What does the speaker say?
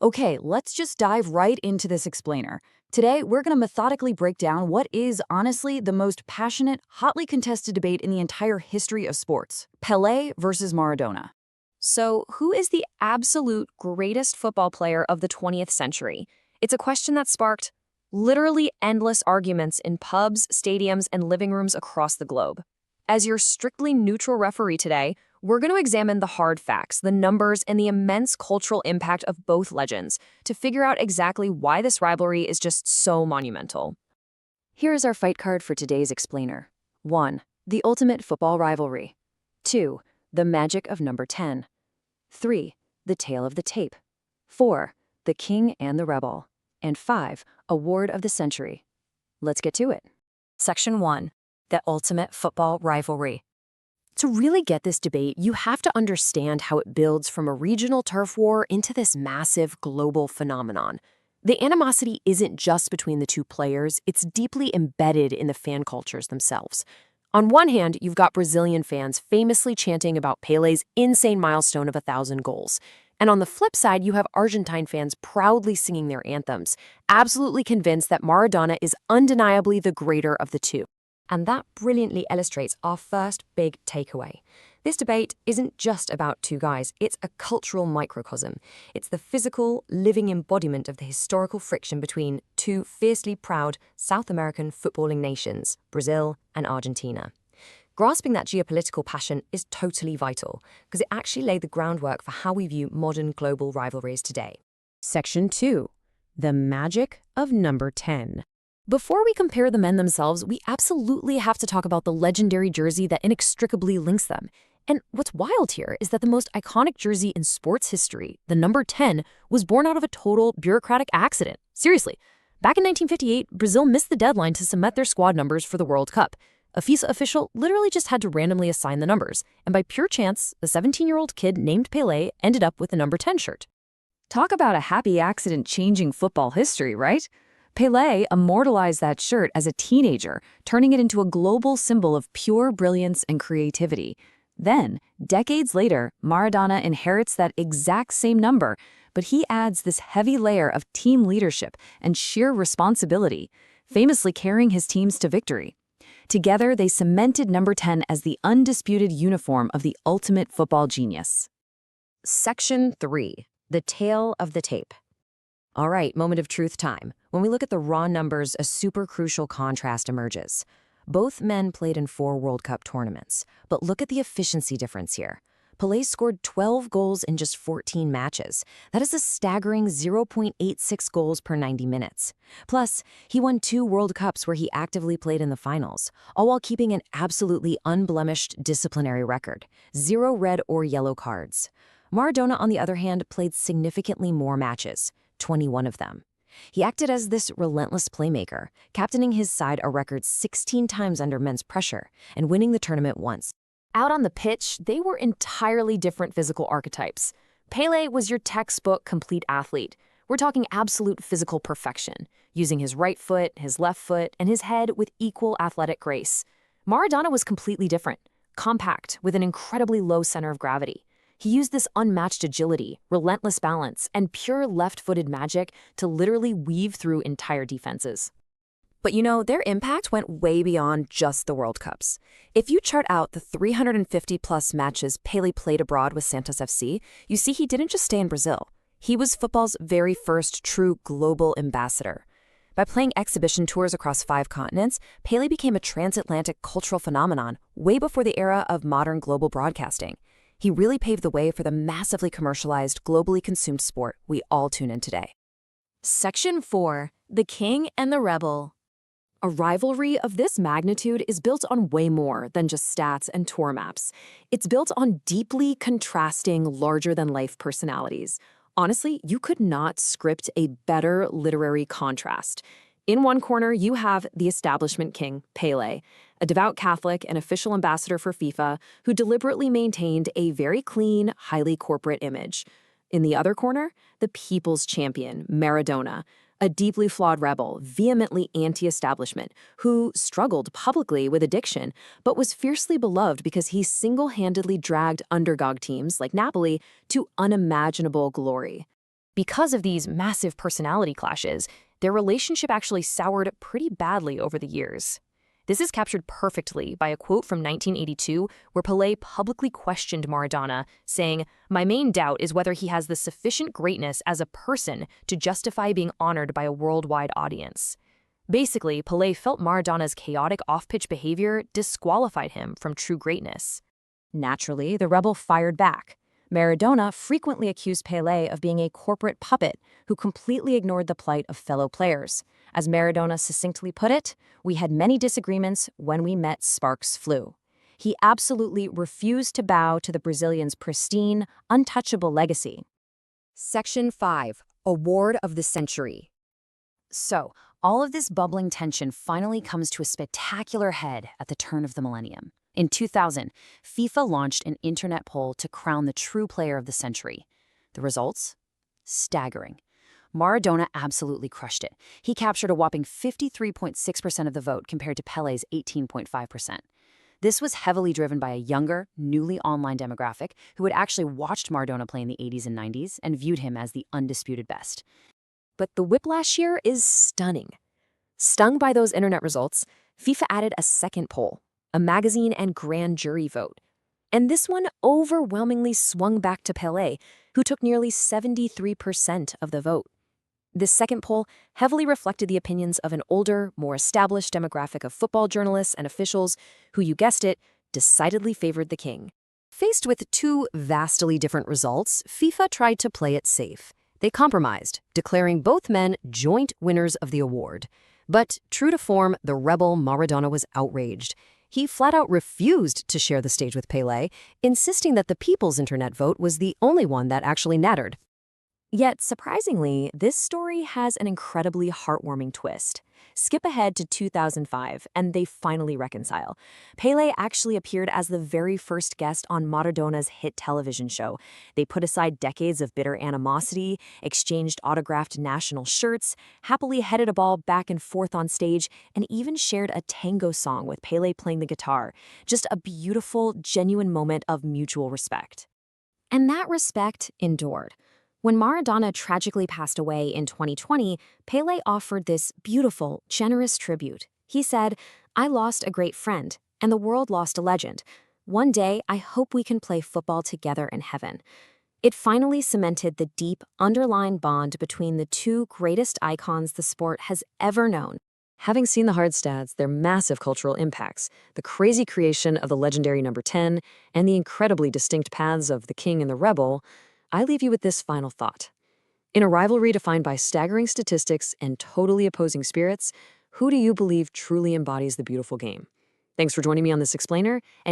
Okay, let's just dive right into this explainer. Today, we're going to methodically break down what is, honestly, the most passionate, hotly contested debate in the entire history of sports: Pele versus Maradona. So, who is the absolute greatest football player of the 20th century? It's a question that sparked literally endless arguments in pubs, stadiums, and living rooms across the globe. As your strictly neutral referee today, we're going to examine the hard facts, the numbers, and the immense cultural impact of both legends to figure out exactly why this rivalry is just so monumental. Here is our fight card for today's explainer. 1. The ultimate football rivalry. 2. The magic of number 10. 3. The tale of the tape. 4. The king and the rebel. And 5. Award of the century. Let's get to it. Section 1. The ultimate football rivalry. To really get this debate, you have to understand how it builds from a regional turf war into this massive global phenomenon. The animosity isn't just between the two players, it's deeply embedded in the fan cultures themselves. On one hand, you've got Brazilian fans famously chanting about Pele's insane milestone of 1,000 goals. And on the flip side, you have Argentine fans proudly singing their anthems, absolutely convinced that Maradona is undeniably the greater of the two. And that brilliantly illustrates our first big takeaway. This debate isn't just about two guys, it's a cultural microcosm. It's the physical, living embodiment of the historical friction between two fiercely proud South American footballing nations, Brazil and Argentina. Grasping that geopolitical passion is totally vital, because it actually laid the groundwork for how we view modern global rivalries today. Section 2. The magic of number 10. Before we compare the men themselves, we absolutely have to talk about the legendary jersey that inextricably links them. And what's wild here is that the most iconic jersey in sports history, the number 10, was born out of a total bureaucratic accident. Seriously. Back in 1958, Brazil missed the deadline to submit their squad numbers for the World Cup. A FIFA official literally just had to randomly assign the numbers, and by pure chance, a 17-year-old kid named Pele ended up with the number 10 shirt. Talk about a happy accident changing football history, right? Pele immortalized that shirt as a teenager, turning it into a global symbol of pure brilliance and creativity. Then, decades later, Maradona inherits that exact same number, but he adds this heavy layer of team leadership and sheer responsibility, famously carrying his teams to victory. Together, they cemented number 10 as the undisputed uniform of the ultimate football genius. Section 3. The tale of the tape. All right, moment of truth time. When we look at the raw numbers, a super crucial contrast emerges. Both men played in 4 World Cup tournaments, but look at the efficiency difference here. Pelé scored 12 goals in just 14 matches. That is a staggering 0.86 goals per 90 minutes. Plus, he won 2 World Cups where he actively played in the finals, all while keeping an absolutely unblemished disciplinary record. 0 red or yellow cards. Maradona, on the other hand, played significantly more matches, 21 of them. He acted as this relentless playmaker, captaining his side a record 16 times under men's pressure and winning the tournament once. Out on the pitch, they were entirely different physical archetypes. Pele was your textbook complete athlete. We're talking absolute physical perfection, using his right foot, his left foot, and his head with equal athletic grace. Maradona was completely different, compact, with an incredibly low center of gravity. He used this unmatched agility, relentless balance, and pure left-footed magic to literally weave through entire defenses. But you know, their impact went way beyond just the World Cups. If you chart out the 350-plus matches Pele played abroad with Santos FC, you see he didn't just stay in Brazil. He was football's very first true global ambassador. By playing exhibition tours across 5 continents, Pele became a transatlantic cultural phenomenon way before the era of modern global broadcasting. He really paved the way for the massively commercialized, globally consumed sport we all tune in today. Section 4. The King and the Rebel. A rivalry of this magnitude is built on way more than just stats and tour maps. It's built on deeply contrasting, larger-than-life personalities. Honestly, you could not script a better literary contrast. In one corner, you have the establishment king, Pele, a devout Catholic and official ambassador for FIFA who deliberately maintained a very clean, highly corporate image. In the other corner, the people's champion, Maradona, a deeply flawed rebel, vehemently anti-establishment, who struggled publicly with addiction, but was fiercely beloved because he single-handedly dragged underdog teams like Napoli to unimaginable glory. Because of these massive personality clashes, their relationship actually soured pretty badly over the years. This is captured perfectly by a quote from 1982 where Pele publicly questioned Maradona, saying, "My main doubt is whether he has the sufficient greatness as a person to justify being honored by a worldwide audience." Basically, Pele felt Maradona's chaotic off-pitch behavior disqualified him from true greatness. Naturally, the rebel fired back. Maradona frequently accused Pele of being a corporate puppet who completely ignored the plight of fellow players. As Maradona succinctly put it, "We had many disagreements when we met sparks flew." He absolutely refused to bow to the Brazilians' pristine, untouchable legacy. Section 5. Award of the Century. So, all of this bubbling tension finally comes to a spectacular head at the turn of the millennium. In 2000, FIFA launched an internet poll to crown the true player of the century. The results? Staggering. Maradona absolutely crushed it. He captured a whopping 53.6% of the vote compared to Pele's 18.5%. This was heavily driven by a younger, newly online demographic who had actually watched Maradona play in the 80s and 90s and viewed him as the undisputed best. But the whiplash here is stunning. Stung by those internet results, FIFA added a second poll, a magazine and grand jury vote. And this one overwhelmingly swung back to Pele, who took nearly 73% of the vote. This second poll heavily reflected the opinions of an older, more established demographic of football journalists and officials who, you guessed it, decidedly favored the king. Faced with two vastly different results, FIFA tried to play it safe. They compromised, declaring both men joint winners of the award. But true to form, the rebel Maradona was outraged. He flat out refused to share the stage with Pele, insisting that the people's internet vote was the only one that actually mattered. Yet, surprisingly, this story has an incredibly heartwarming twist. Skip ahead to 2005, and they finally reconcile. Pele actually appeared as the very first guest on Maradona's hit television show. They put aside decades of bitter animosity, exchanged autographed national shirts, happily headed a ball back and forth on stage, and even shared a tango song with Pele playing the guitar. Just a beautiful, genuine moment of mutual respect. And that respect endured. When Maradona tragically passed away in 2020, Pele offered this beautiful, generous tribute. He said, "I lost a great friend, and the world lost a legend. One day, I hope we can play football together in heaven." It finally cemented the deep, underlying bond between the two greatest icons the sport has ever known. Having seen the hard stats, their massive cultural impacts, the crazy creation of the legendary number 10, and the incredibly distinct paths of the king and the rebel, I leave you with this final thought. In a rivalry defined by staggering statistics and totally opposing spirits, who do you believe truly embodies the beautiful game? Thanks for joining me on this explainer, and